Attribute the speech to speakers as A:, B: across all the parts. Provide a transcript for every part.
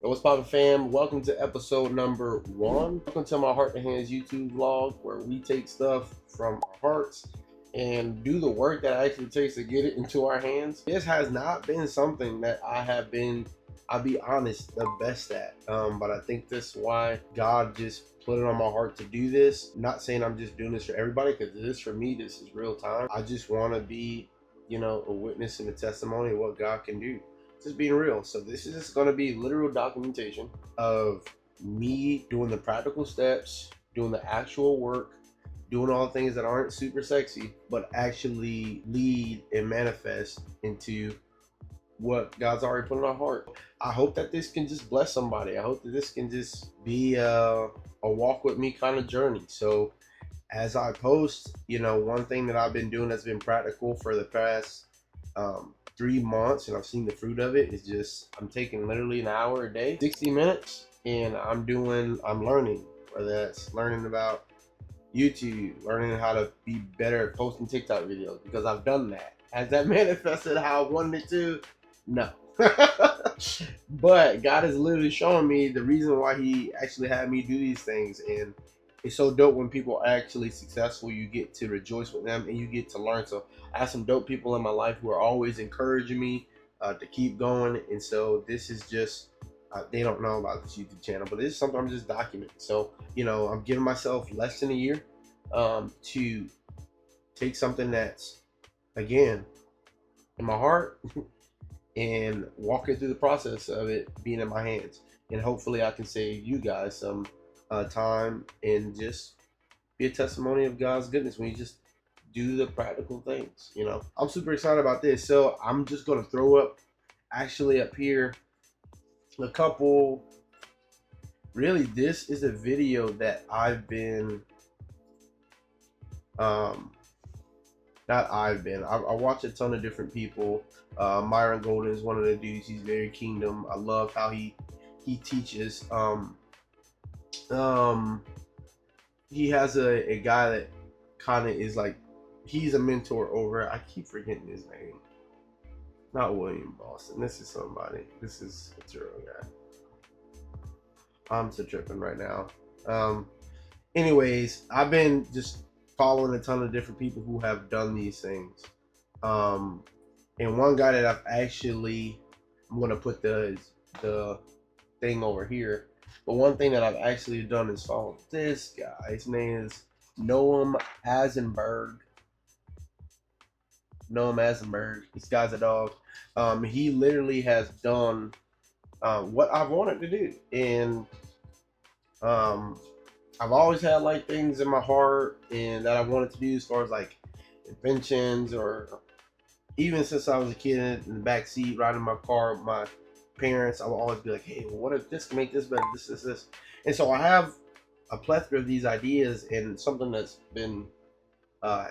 A: What's poppin', fam? Welcome to episode number 1. Welcome to my Heart to Hands YouTube vlog, where we take stuff from our hearts and do the work that it actually takes to get it into our hands. This has not been something that I have been, I'll be honest, the best at. But I think that's why God just put it on my heart to do this. Not saying I'm just doing this for everybody, because this for me, this is real time. I just want to be, a witness and a testimony of what God can do. Just being real. So this is just going to be literal documentation of me doing the practical steps, doing the actual work, doing all the things that aren't super sexy, but actually lead and manifest into what God's already put in our heart. I hope that this can just bless somebody. I hope that this can just be a walk with me kind of journey. So as I post, one thing that I've been doing that's been practical for the past 3 months, and I've seen the fruit of it, is just I'm taking literally an hour a day, 60 minutes, and I'm learning, whether that's learning about YouTube, learning how to be better at posting TikTok videos, because I've done that. Has that manifested how I wanted it to? No. But God is literally showing me the reason why He actually had me do these things, and it's so dope when people are actually successful. You get to rejoice with them and you get to learn. So I have some dope people in my life who are always encouraging me to keep going. And so this is just they don't know about this YouTube channel, but this is something I'm just documenting. So I'm giving myself less than a year to take something that's, again, in my heart and walking through the process of it being in my hands. And hopefully I can save you guys some time and just be a testimony of God's goodness when you just do the practical things. I'm super excited about this. So I'm just going to throw up, actually up here, a couple. Really, this is a video that I've been, I watch a ton of different people. Myron Golden is one of the dudes. He's very kingdom. I love how he teaches. He has a guy that kind of is like, he's a mentor over, I keep forgetting his name. Not William Boston. This is somebody. This is a real guy. I'm so tripping right now. Anyways, I've been just following a ton of different people who have done these things. And one guy that I'm gonna put the thing over here. But one thing that I've actually done is follow this guy. His name is Noam Azenberg. Noam Azenberg. This guy's a dog. He literally has done what I've wanted to do, and I've always had like things in my heart and that I wanted to do, as far as like inventions, or even since I was a kid in the back seat riding my car with my parents, I would always be like, hey, well, what if this can make this better, this. And so I have a plethora of these ideas, and something that's been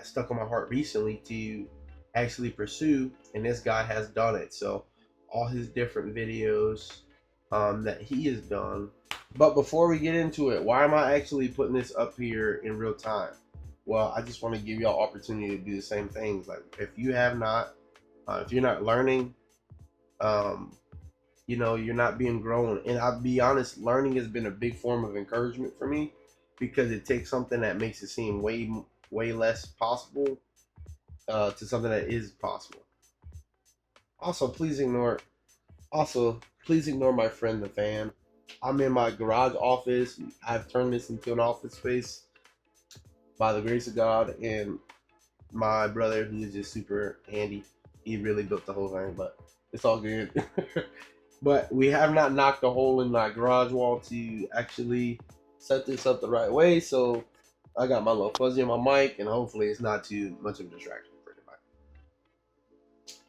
A: stuck on my heart recently to actually pursue, and this guy has done it. So all his different videos that he has done. But before we get into it, why am I actually putting this up here in real time? Well, I just want to give y'all opportunity to do the same things. Like, if you have not, if you're not learning, you're not being grown. And I'll be honest, learning has been a big form of encouragement for me, because it takes something that makes it seem way less possible to something that is possible. Also, please ignore. Also, please ignore my friend the fan. I'm in my garage office. I've turned this into an office space by the grace of God, and my brother, who is just super handy, he really built the whole thing, but it's all good. But we have not knocked a hole in my garage wall to actually set this up the right way. So I got my little fuzzy on my mic, and hopefully it's not too much of a distraction for anybody.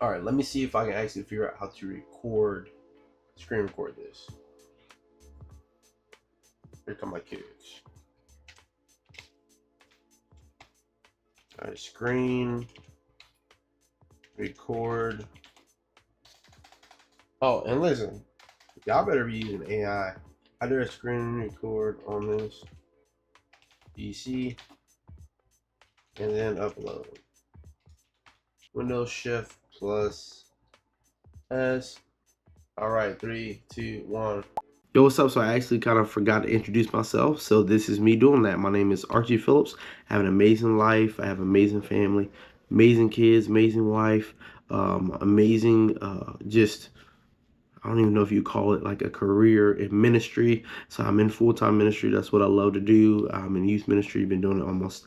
A: All right, let me see if I can actually figure out how to screen record this. Here come my kids. All right, screen record. Oh, and listen, y'all better be using AI. I did a screen record on this PC and then upload. Windows Shift plus S. All right, 3, 2, 1. Yo, what's up? So I actually kind of forgot to introduce myself. So this is me doing that. My name is Archie Phillips. I have an amazing life. I have an amazing family, amazing kids, amazing wife, amazing just I don't even know if you call it like a career in ministry. So I'm in full-time ministry. That's what I love to do. I'm in youth ministry. Been doing it almost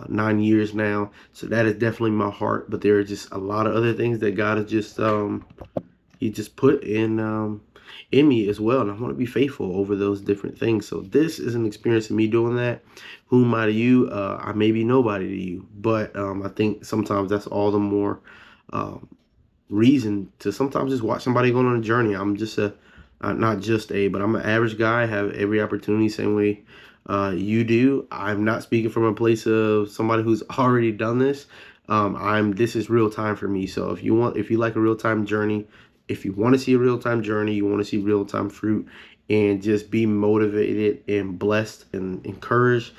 A: 9 years now. So that is definitely my heart. But there are just a lot of other things that God has just he just put in me as well, and I want to be faithful over those different things. So this is an experience of me doing that. Who am I to you? I may be nobody to you, but I think sometimes that's all the more um, reason to sometimes just watch somebody going on a journey. I'm just a not just a, but I'm an average guy. I have every opportunity, same way you do. I'm not speaking from a place of somebody who's already done this. This is real time for me. So if you like a real time journey, if you want to see a real time journey, you want to see real time fruit, and just be motivated and blessed and encouraged,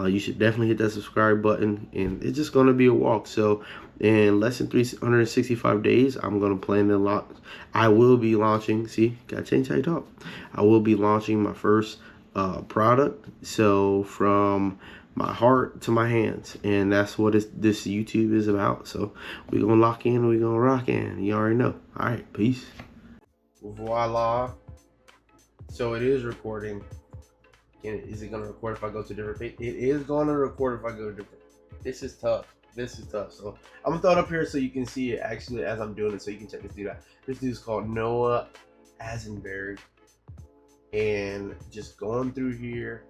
A: you should definitely hit that subscribe button. And it's just going to be a walk. So in less than 365 days, I'm going to plan to launch. I will be launching. See, gotta change how you talk. I will be launching my first product. So from my heart to my hands, and that's what this YouTube is about. So we're gonna lock in, we're gonna rock in. You already know. All right, peace. Voila. So it is recording. Is it gonna record if I go to different page? It is gonna record if I go to different. This is tough. This is tough. So I'm gonna throw it up here so you can see it actually as I'm doing it, so you can check this dude out. This dude's called Noah Azenberg, and just going through here.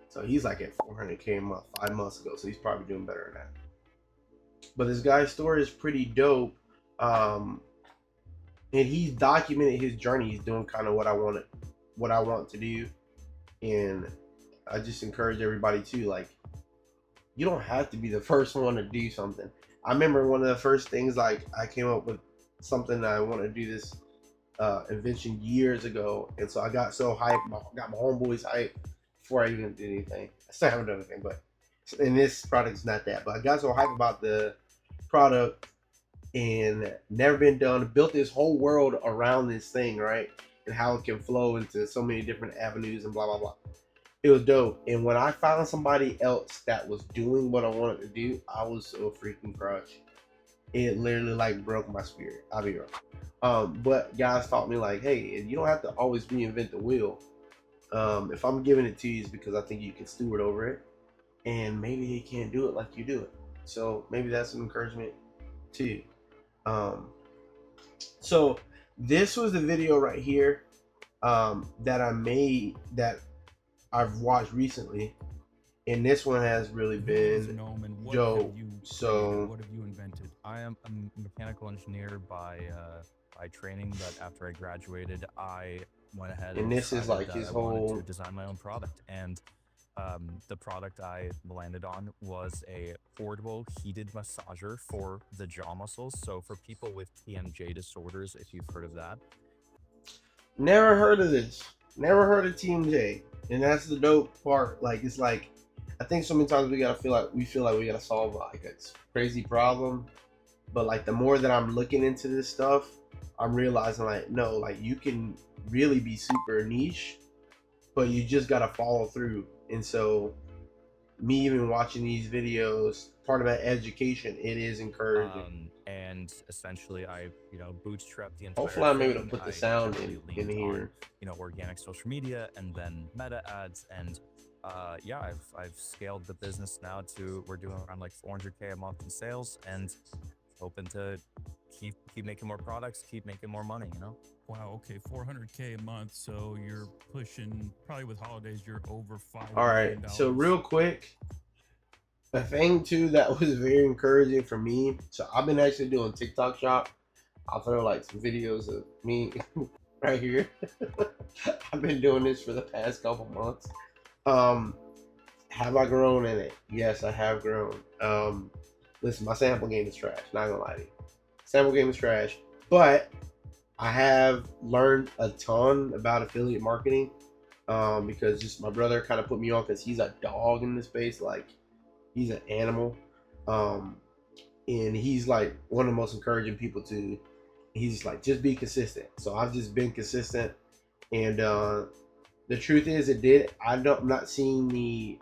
A: So he's like at 400K a month 5 months ago, so he's probably doing better than that. But this guy's story is pretty dope, and he's documented his journey. He's doing kind of what I want to do, and I just encourage everybody to, like, you don't have to be the first one to do something. I remember one of the first things, like, I came up with something that I want to do this invention years ago, and so I got so hyped, got my homeboys hyped before I even did anything. I still haven't done anything, but and this product's not that. But I got so hyped about the product and never been done. Built this whole world around this thing, right? And how it can flow into so many different avenues and blah blah blah. It was dope. And when I found somebody else that was doing what I wanted to do, I was so freaking crushed. It literally like broke my spirit. I'll be wrong. But guys taught me, like, hey, you don't have to always reinvent the wheel. If I'm giving it to you, it's because I think you can steward over it, and maybe they can't do it like you do it. So maybe that's an encouragement to you. So this was the video right here that I made, that I've watched recently, and this one has really been dope. So
B: what have you invented? I am a mechanical engineer by training, but after I graduated, I went ahead
A: and
B: and
A: this is
B: decided
A: like
B: that
A: his
B: I wanted
A: whole
B: to design my own product. And the product I landed on was a portable heated massager for the jaw muscles. So for people with TMJ disorders, if you've heard of that.
A: Never heard of this. Never heard of TMJ. And that's the dope part. Like, it's like, I think so many times we feel like we gotta solve like a crazy problem. But like, the more that I'm looking into this stuff, I'm realizing, like, no, like, you can really be super niche, but you just gotta follow through. And so me even watching these videos, part of that education, it is encouraging.
B: And essentially, I bootstrapped the entire
A: Hopefully I'm able to
B: thing.
A: put the
B: I
A: sound
B: heavily
A: in
B: leaned on
A: here.
B: organic social media and then meta ads, and yeah, I've scaled the business now to, we're doing around like 400K a month in sales, and hoping to keep making more products, keep making more money.
C: Wow, okay, 400K a month, so you're pushing, probably with holidays, you're over $5
A: All right,
C: million.
A: so real quick, the thing too that was very encouraging for me, so I've been actually doing TikTok shop. I'll throw like some videos of me right here. I've been doing this for the past couple months. Have I grown in it? Yes, I have grown. Listen, my sample game is trash, not gonna lie to you. Sample game is trash, but I have learned a ton about affiliate marketing, because just my brother kind of put me on, because he's a dog in this space. Like, he's an animal, and he's like one of the most encouraging people to. He's like, just be consistent. So I've just been consistent, and The truth is, it did. I'm not seeing the.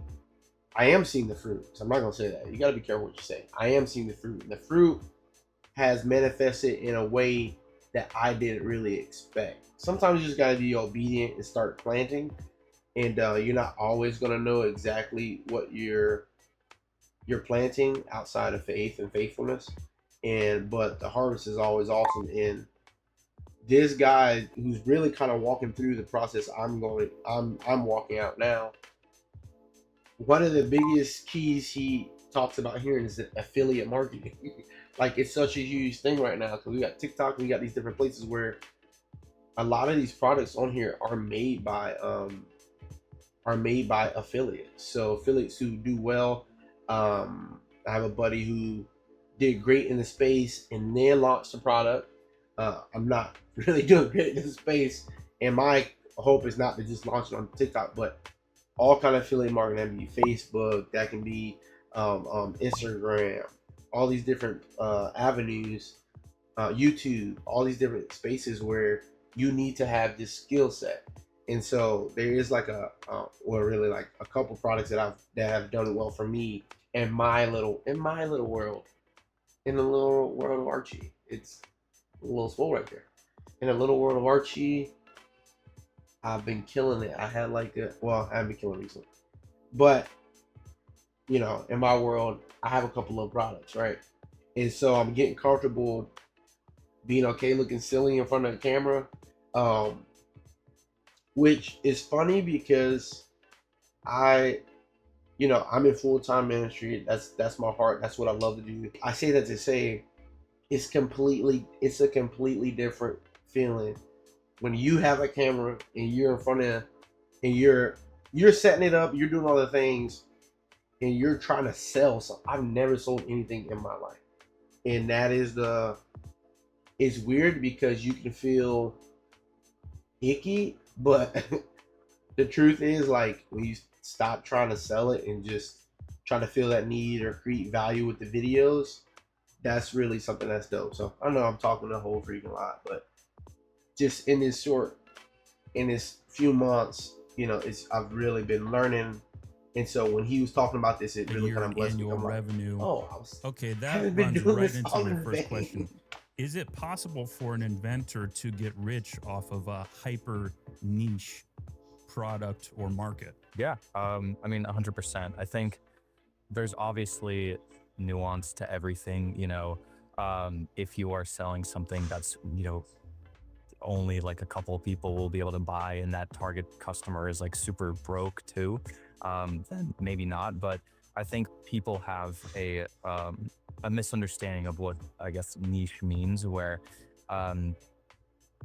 A: I am seeing the fruit. So I'm not gonna say that. You gotta be careful what you say. I am seeing the fruit. And the fruit has manifested in a way that I didn't really expect. Sometimes you just gotta be obedient and start planting, and you're not always gonna know exactly what you're planting outside of faith and faithfulness. And but the harvest is always awesome. And this guy who's really kind of walking through the process I'm walking out now. One of the biggest keys he talks about here is affiliate marketing. Like it's such a huge thing right now because we got TikTok, we got these different places where a lot of these products on here are made by affiliates. So affiliates who do well. I have a buddy who did great in the space and then launched the product. I'm not really doing great in the space, and my hope is not to just launch it on TikTok, but all kind of affiliate marketing. That can be Facebook, that can be Instagram, all these different avenues, YouTube, all these different spaces where you need to have this skill set. And so there is like or really like a couple products that have done well for me in my little world, in the little world of Archie. It's a little swole right there. In the little world of Archie, I've been killing it. I had like I haven't been killing recently, but in my world, I have a couple of products, right? And so I'm getting comfortable being okay looking silly in front of the camera, which is funny because I, I'm in full time ministry. That's my heart. That's what I love to do. I say that to say it's a completely different feeling when you have a camera and you're in front of and you're setting it up, you're doing all the things, and you're trying to sell something. I've never sold anything in my life, and that is it's weird because you can feel icky, but the truth is, like, when you stop trying to sell it and just try to feel that need or create value with the videos, that's really something that's dope. So I know I'm talking a whole freaking lot, but just in this few months, I've really been learning. And so when he was talking about this, it really kind of blessed me.
C: Annual revenue. Okay, that
A: haven't been
C: runs
A: doing
C: right
A: this
C: into
A: all
C: my
A: in
C: first
A: vain.
C: question. Is it possible for an inventor to get rich off of a hyper niche product or market?
B: Yeah, I mean, 100%. I think there's obviously nuance to everything. If you are selling something that's only like a couple of people will be able to buy, and that target customer is like super broke too, then maybe not. But I think people have a misunderstanding of what I guess niche means, where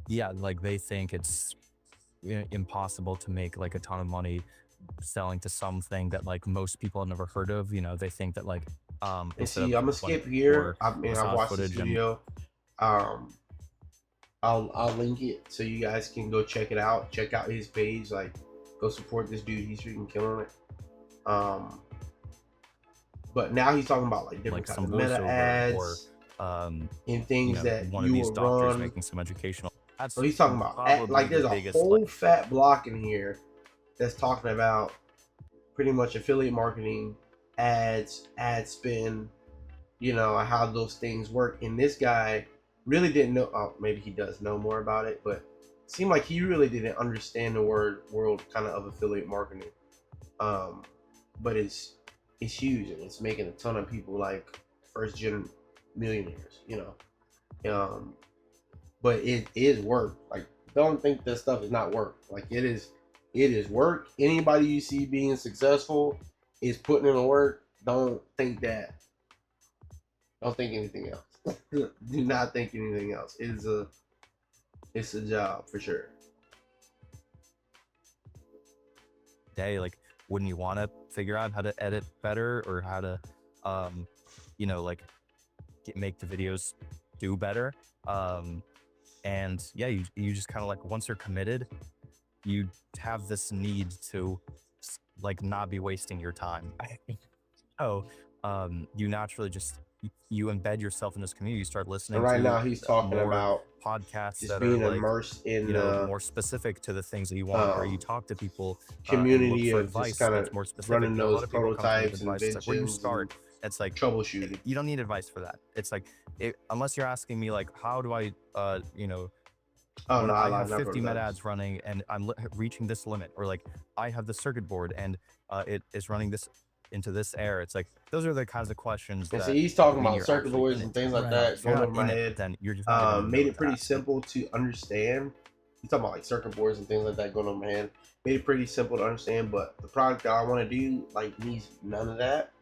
B: yeah, like they think it's impossible to make like a ton of money selling to something that like most people have never heard of. They think that like
A: And
B: instead
A: see,
B: of
A: I'm gonna skip here. I mean, I
B: massage
A: watched this
B: footage and
A: video. Um, I'll link it so you guys can go check it out. Check out his page. Like, go support this dude. He's freaking killing it. But now he's talking about like different
B: like
A: kinds
B: some
A: of meta
B: voiceover or
A: ads and things that
B: one of
A: you
B: these
A: will
B: doctors
A: run.
B: making some educational. That's
A: So he's talking about
B: probably
A: like
B: the
A: there's a
B: biggest
A: whole
B: like
A: fat block in here that's talking about pretty much affiliate marketing, ads, ad spend, how those things work. And this guy really didn't know. Oh, maybe he does know more about it, but it seemed like he really didn't understand the world kind of affiliate marketing. But it's huge and it's making a ton of people like first gen millionaires. But it is work. Like, don't think this stuff is not work. Like, it is work. Anybody you see being successful is putting in the work. Don't think anything else. Do not think anything else. It's a job for sure.
B: day. Like, wouldn't you want to figure out how to edit better or how to like make the videos do better? And yeah, you just kind of like, once you're committed, you have this need to like not be wasting your time. So you naturally just you embed yourself in this community. You start
A: And
B: listening
A: right now
B: to
A: he's talking
B: more
A: about
B: podcasts
A: just
B: that are
A: being
B: like,
A: immersed in
B: you know,
A: the
B: more specific to the things that you want, or you
A: um,
B: talk to people and look
A: community
B: for
A: of just
B: advice
A: kind of
B: that's more specific.
A: running
B: You know, a lot
A: those
B: of people come to me with
A: prototypes,
B: advice. It's like, where do you
A: inventions, and
B: start? It's like,
A: troubleshooting.
B: you don't need advice for that. It's like, unless you're asking me like, how do I, you know,
A: Oh
B: when
A: no, I
B: I
A: lied,
B: have
A: not
B: 50 med
A: prototypes.
B: ads running and I'm reaching this limit, or like I have the circuit board and it is running this into this error. It's like, those are the kinds of questions
A: And see,
B: that
A: he's talking
B: mean
A: about
B: you're
A: circuit
B: actually
A: boards
B: in
A: and
B: it.
A: things like
C: Right.
A: that
B: If you're
A: going
B: not
A: over my
B: in it,
A: head.
B: then you're just not even gonna know
A: Made
B: what
A: it
B: to
A: pretty
B: ask.
A: simple to understand. He's talking about like circuit boards and things like that going over my head. Made it pretty simple to understand, but the product that I want to do like needs none of that.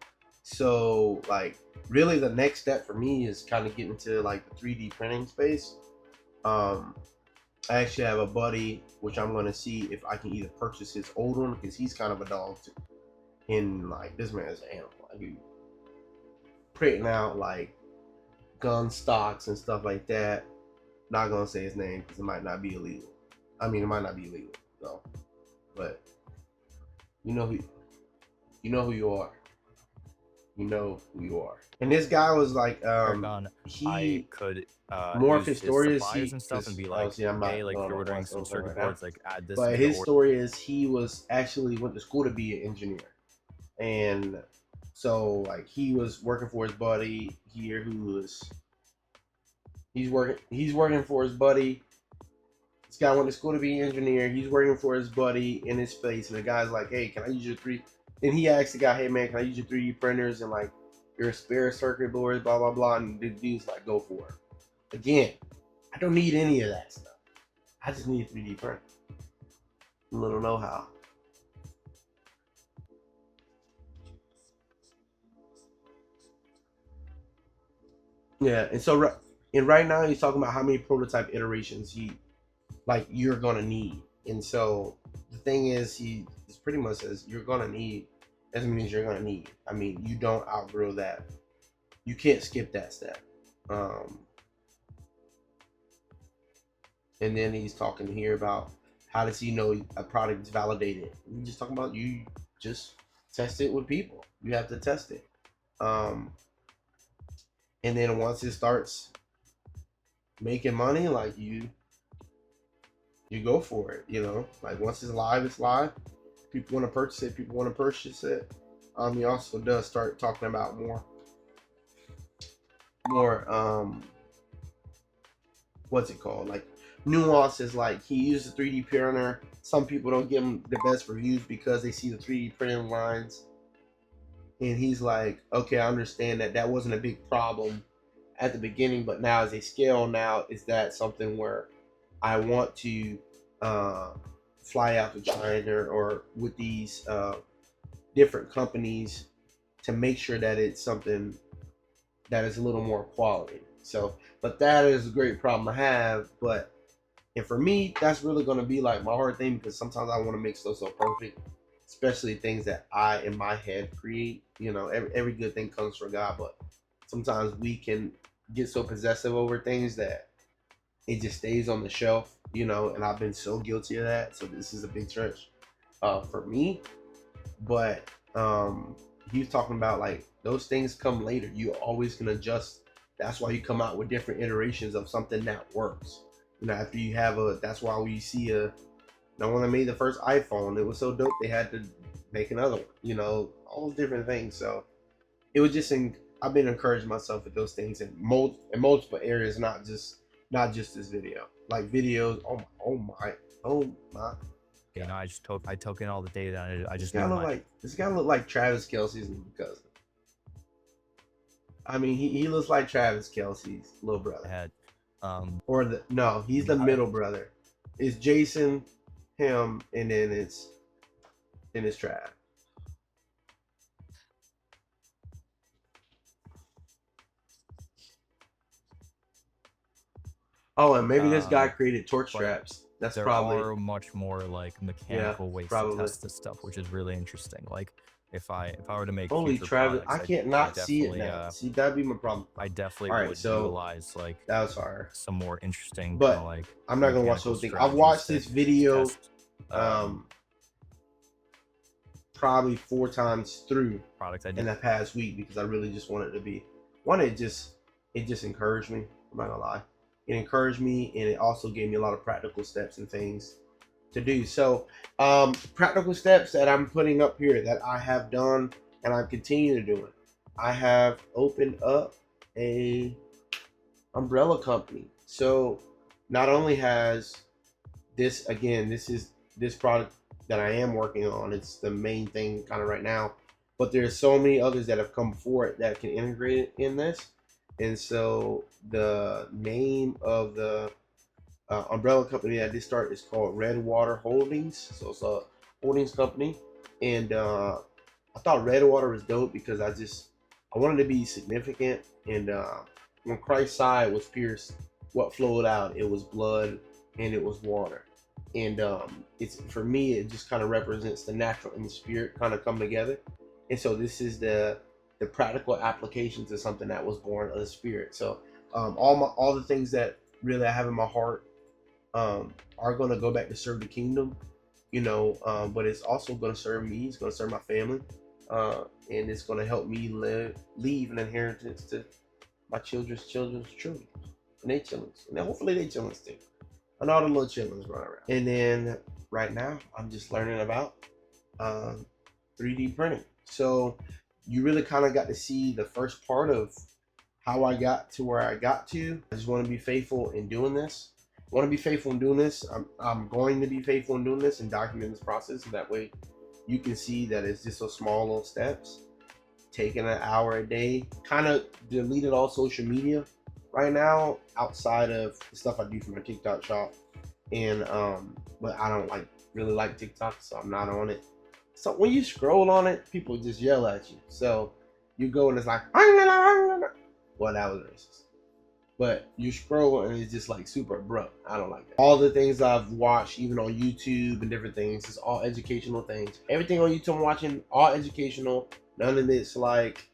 A: So like really the next step for me is kind of getting into like the 3D printing space. I actually have a buddy which I'm gonna see if I can either purchase his old one because he's kind of a dog too. In like this man's an animal. Like, he printing out like gun stocks and stuff like that. Not gonna say his name because it might not be illegal. I mean, it might not be illegal, so. But you know who you are. You know who you are. And this guy was like,
B: I
A: he
B: could
A: more of
B: use
A: his
B: his
A: story is
B: suppliers and stuff and be like,
A: obviously I'm not
B: hey, like
A: going
B: if you're
A: on
B: ordering
A: my
B: some
A: phone
B: circuit
A: right now.
B: boards, like add this
A: But
B: to the
A: his
B: order.
A: story is he was actually went to school to be an engineer, and so like he was working for his buddy here who was he's working for his buddy. This guy went to school to be an engineer. He's working for his buddy in his space, and the guy's like, "Hey, can I use your 3?" And he asked the guy, "Hey man, can I use your 3D printers and like your spare circuit boards, blah blah blah?" And the dude's like, "Go for it." Again, I don't need any of that stuff. I just need a 3D printer. A little know-how. Yeah, and so right now he's talking about how many prototype iterations you're gonna need. And so the thing is, he pretty much says you're gonna need as many as you're gonna need. I mean, you don't outgrow that. You can't skip that step. And then he's talking here about how does he know a product is validated. We're just talking about you just test it with people. You have to test it. And then once it starts making money, like you go for it, you know. Like once it's live, it's live. People want to purchase it. People want to purchase it. He also does start talking about more what's it called? Like nuances. Like he used a 3D printer. Some people don't give him the best reviews because they see the 3D printing lines. And he's like, okay, I understand that wasn't a big problem at the beginning, but now as they scale, now is that something where I want to fly out to China or with these different companies to make sure that it's something that is a little more quality. So, but that is a great problem to have. And for me, that's really going to be like my hard thing because sometimes I want to make stuff so perfect, especially things that I in my head create. You know, every good thing comes from God, but sometimes we can get so possessive over things that it just stays on the shelf, you know, and I've been so guilty of that. So this is a big stretch for me. But he was talking about like those things come later. You always can adjust. That's why you come out with different iterations of something that works. You know, after you have that's why we see when I made the first iPhone, it was so dope they had to make another one, you know, all those different things. So it was just I've been encouraging myself with those things in multiple areas, not just this video. Like videos, oh my.
B: You know, I took in all the data and I just
A: This guy look like Travis Kelce's little cousin. I mean, he looks like Travis Kelce's little brother.
B: had
A: He's the middle brother. It's Jason, him, and then it's Trav. Oh, and maybe this guy created torch straps. That's
B: there
A: probably
B: are much more like mechanical ways to test this stuff, which is really interesting. Like if I were to make
A: holy Travis,
B: products,
A: I can't not see it now. See, that'd be my problem.
B: I definitely would utilize like
A: that was hard.
B: Some more interesting,
A: but
B: like
A: I'm not gonna watch the whole thing. I've watched this video probably 4 times through
B: products I did
A: in the past week because I really just wanted to be one, it just encouraged me. I'm not gonna lie. It encouraged me, and it also gave me a lot of practical steps and things to do. So practical steps that I'm putting up here that I have done and I continue to do it. I have opened up a umbrella company. So not only has this, again, this product that I am working on, it's the main thing kind of right now, but there's so many others that have come before it that can integrate it in this. And so the name of the umbrella company that I did start is called Redwater Holdings. So it's a holdings company, and I thought Redwater was dope because I wanted to be significant. And when Christ's side was pierced, what flowed out? It was blood and it was water. And it's, for me, it just kind of represents the natural and the spirit kind of come together. And so this is the practical application to something that was born of the spirit. So all the things that really I have in my heart are going to go back to serve the kingdom, but it's also going to serve me. It's going to serve my family, and it's going to help me leave an inheritance to my children's children, and they children's, and then hopefully they children's too, and all the little children's running around. And then right now I'm just learning about 3D printing. So you really kind of got to see the first part of how I got to where I got to. I just want to be faithful in doing this. I want to be faithful in doing this. I'm going to be faithful in doing this and document this process, so that way you can see that it's just so small little steps, taking an hour a day. Kind of deleted all social media right now outside of the stuff I do for my TikTok shop, and but I don't really like TikTok, so I'm not on it. So when you scroll on it, people just yell at you. So you go and it's like, well, that was racist. But you scroll and it's just like super abrupt. I don't like that. All the things I've watched, even on YouTube and different things, it's all educational things. Everything on YouTube I'm watching, all educational. None of it's like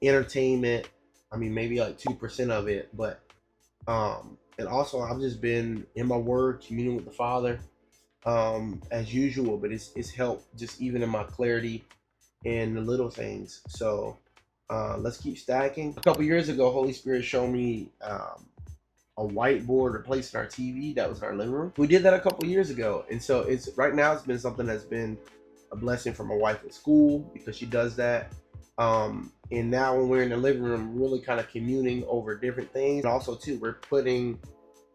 A: entertainment. I mean, maybe like 2% of it. But and also I've just been in my word, communing with the Father, as usual. But it's helped just even in my clarity and the little things. So let's keep stacking. A couple years ago, Holy Spirit showed me a whiteboard replaced in our TV that was in our living room. We did that a couple years ago, and so right now it's been something that's been a blessing for my wife at school because she does that. And now when we're in the living room, really kind of communing over different things. And also too, we're putting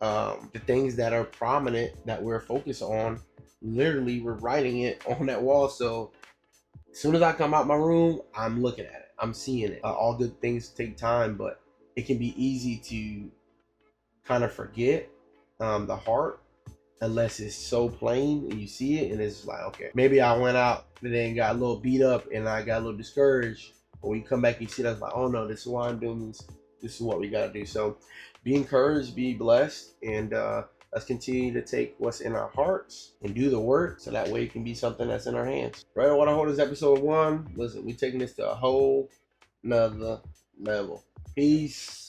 A: the things that are prominent that we're focused on. Literally, we're writing it on that wall. So as soon as I come out my room, I'm looking at it. I'm seeing it. All good things take time, but it can be easy to kind of forget the heart unless it's so plain and you see it and it's like, okay, maybe I went out today and got a little beat up and I got a little discouraged. But when you come back and you see that, it's like, oh no, this is why I'm doing this. This is what we got to do. So be encouraged, be blessed, and let's continue to take what's in our hearts and do the work so that way it can be something that's in our hands. Right on What I Hold is episode 1. Listen, we're taking this to a whole nother level. Peace.